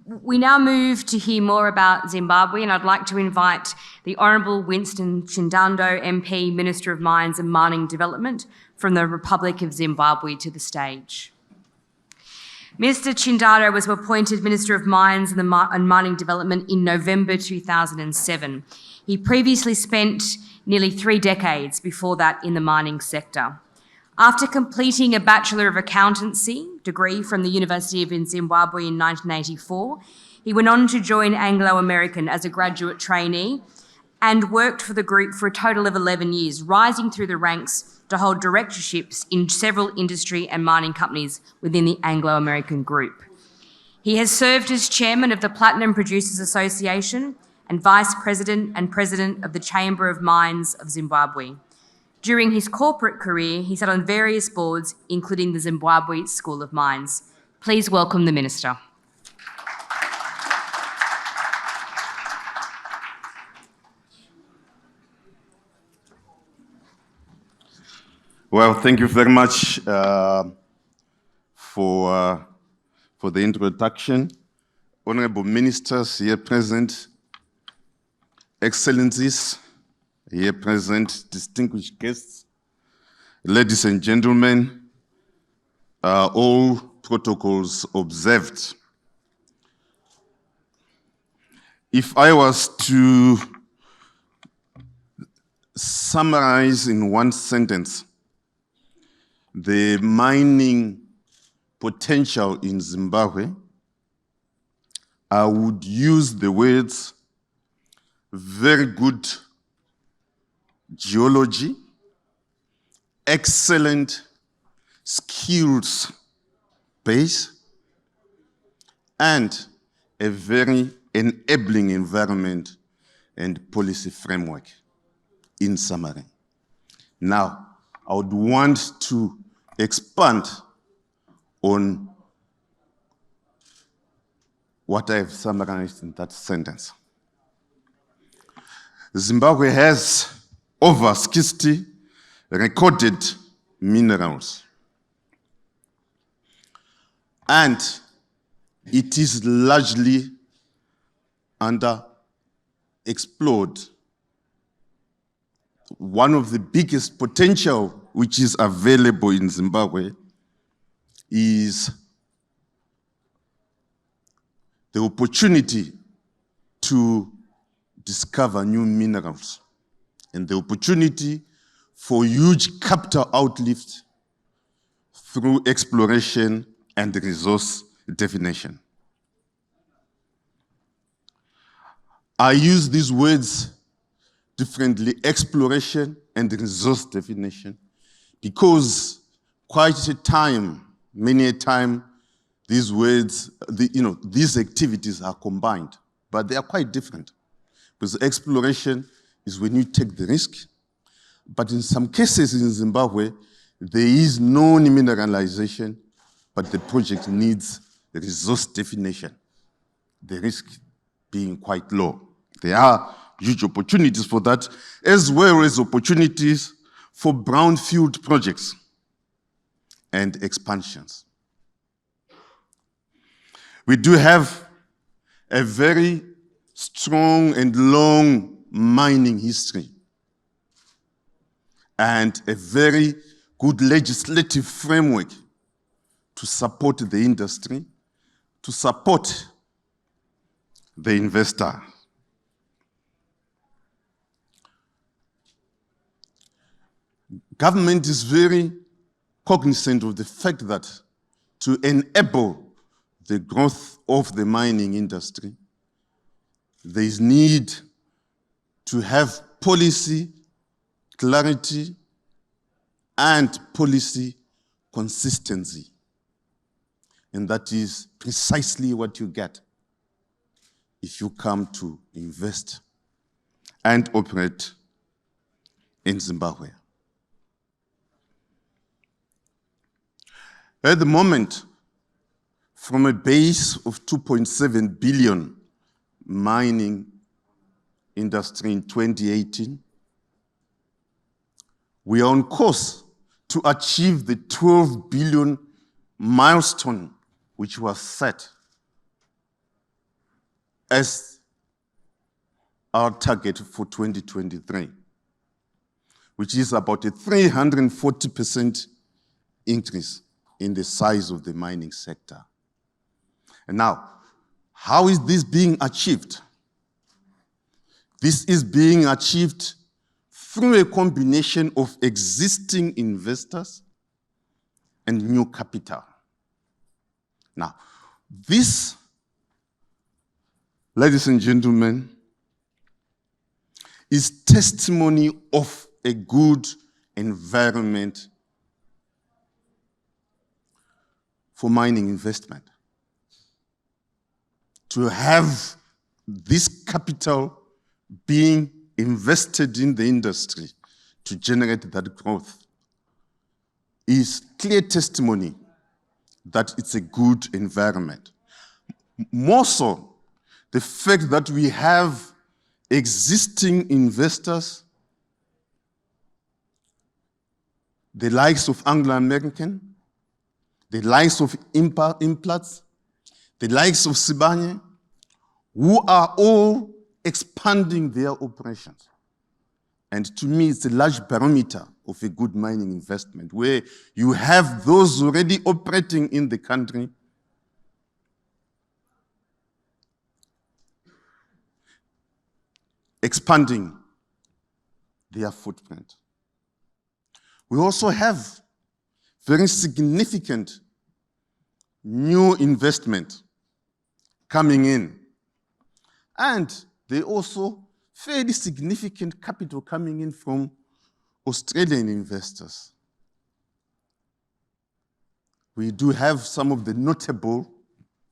We now move to hear more about Zimbabwe, and I'd like to invite the Honourable Winston Chindando MP, Minister of Mines and Mining Development from the Republic of Zimbabwe, to the stage. Mr Chindando was appointed Minister of Mines and Mining Development in November 2007. He previously spent nearly 3 decades before that in the mining sector. After completing a Bachelor of Accountancy degree from the University of Zimbabwe in 1984, he went on to join Anglo American as a graduate trainee and worked for the group for a total of 11 years, rising through the ranks to hold directorships in several industry and mining companies within the Anglo American group. He has served as chairman of the Platinum Producers Association and vice president and president of the Chamber of Mines of Zimbabwe. During his corporate career, he sat on various boards, including the Zimbabwe School of Mines. Please welcome the Minister. Well, thank you very much for the introduction. Honourable Ministers here present, Excellencies here present, distinguished guests, ladies and gentlemen, all protocols observed. If I was to summarize in one sentence the mining potential in Zimbabwe, I would use the words very good geology, excellent skills base, and a very enabling environment and policy framework, in summary. Now, I would want to expand on what I have summarized in that sentence. Zimbabwe has over 60 recorded minerals, and it is largely underexplored. One of the biggest potential which is available in Zimbabwe is the opportunity to discover new minerals and the opportunity for huge capital outlift through exploration and resource definition. I use these words differently, exploration and resource definition, because many a time, these words, these activities are combined, but they are quite different. Because exploration is when you take the risk, but in some cases in Zimbabwe, there is no mineralization, but the project needs resource definition, the risk being quite low. There are huge opportunities for that, as well as opportunities for brownfield projects and expansions. We do have a very strong and long mining history and a very good legislative framework to support the industry, to support the investor. Government is very cognizant of the fact that to enable the growth of the mining industry, there is need to have policy clarity and policy consistency. And that is precisely what you get if you come to invest and operate in Zimbabwe. At the moment, from a base of 2.7 billion mining industry in 2018, we are on course to achieve the 12 billion milestone which was set as our target for 2023, which is about a 340% increase in the size of the mining sector. And now, how is this being achieved? This is being achieved through a combination of existing investors and new capital. Now, this, ladies and gentlemen, is testimony of a good environment for mining investment. To have this capital being invested in the industry to generate that growth is clear testimony that it's a good environment. More so, the fact that we have existing investors, the likes of Anglo-American, the likes of Implats, the likes of Sibanye, who are all expanding their operations. And to me, it's a large barometer of a good mining investment, where you have those already operating in the country expanding their footprint. We also have very significant new investment coming in. And they also fairly significant capital coming in from Australian investors. We do have some of the notable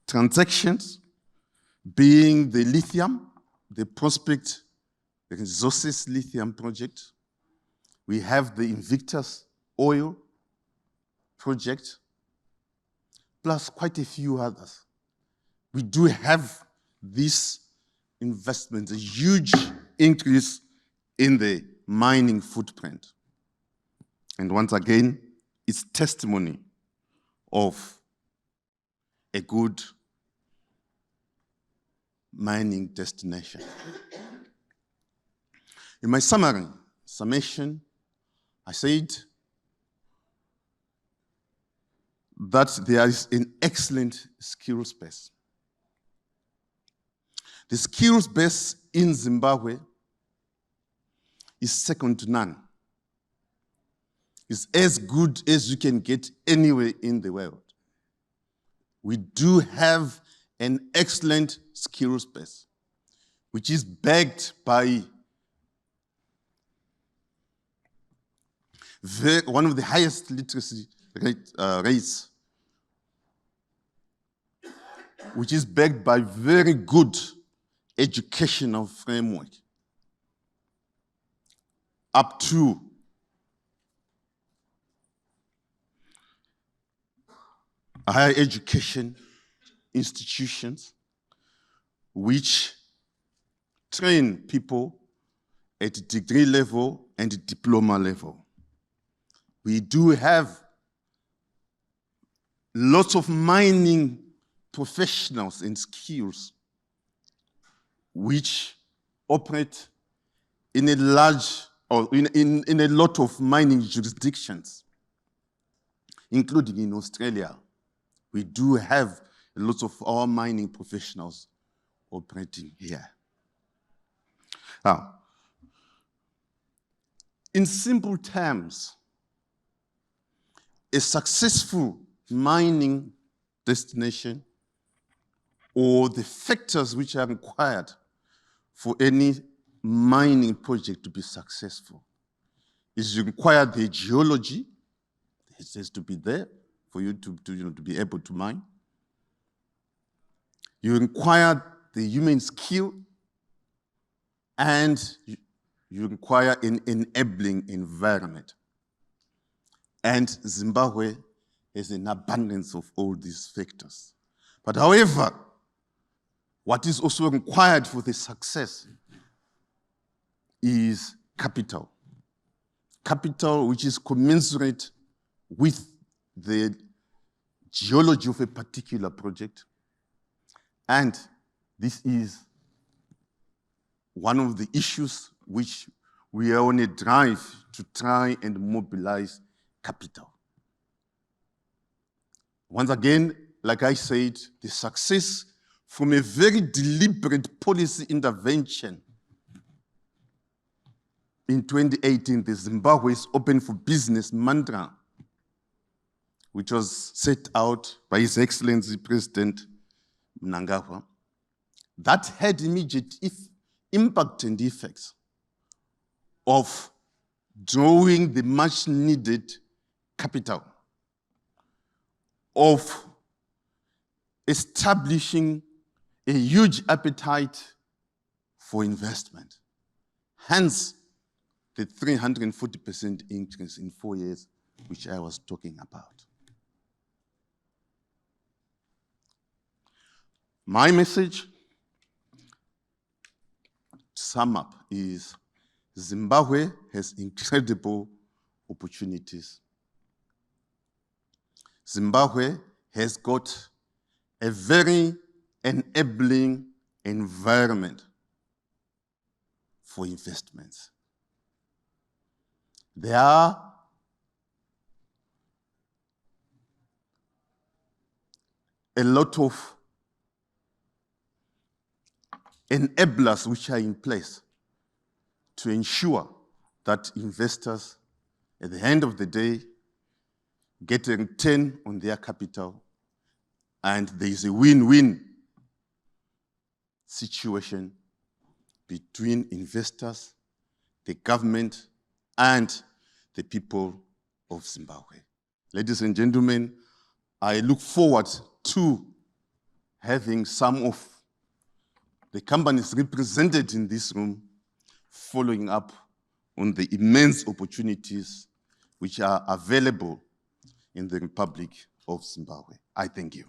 transactions, being the lithium, the Prospect Resources lithium project. We have the Invictus oil project, plus quite a few others. We do have this investment, a huge increase in the mining footprint. And once again, it's testimony of a good mining destination. In my summation, I said that there is an excellent skills base. The skills base in Zimbabwe is second to none. It's as good as you can get anywhere in the world. We do have an excellent skills base, which is backed by one of the highest literacy rates, which is backed by very good educational framework, up to higher education institutions which train people at degree level and diploma level. We do have lots of mining professionals and skills which operate in a large or in a lot of mining jurisdictions, including in Australia. We do have lots of our mining professionals operating here. Now, in simple terms, a successful mining destination, or the factors which are required for any mining project to be successful, is you require the geology. It has to be there for you to be able to mine. You require the human skill, and you require an enabling environment. And Zimbabwe has an abundance of all these factors. But however, what is also required for the success is capital. Capital which is commensurate with the geology of a particular project and This is one of the issues which we are on a drive to try and mobilize capital. Once again, like I said, the success from a very deliberate policy intervention in 2018, the Zimbabwe is open for business mantra, which was set out by His Excellency President Mnangagwa, that had immediate impact and effects of drawing the much needed capital, of establishing a huge appetite for investment. Hence, the 340% increase in 4 years, which I was talking about. My message, to sum up, is Zimbabwe has incredible opportunities. Zimbabwe has got a very enabling environment for investments. There are a lot of enablers which are in place to ensure that investors, at the end of the day, get a return on their capital, and there is a win-win situation between investors, the government, and the people of Zimbabwe. Ladies and gentlemen, I look forward to having some of the companies represented in this room following up on the immense opportunities which are available in the Republic of Zimbabwe. I thank you.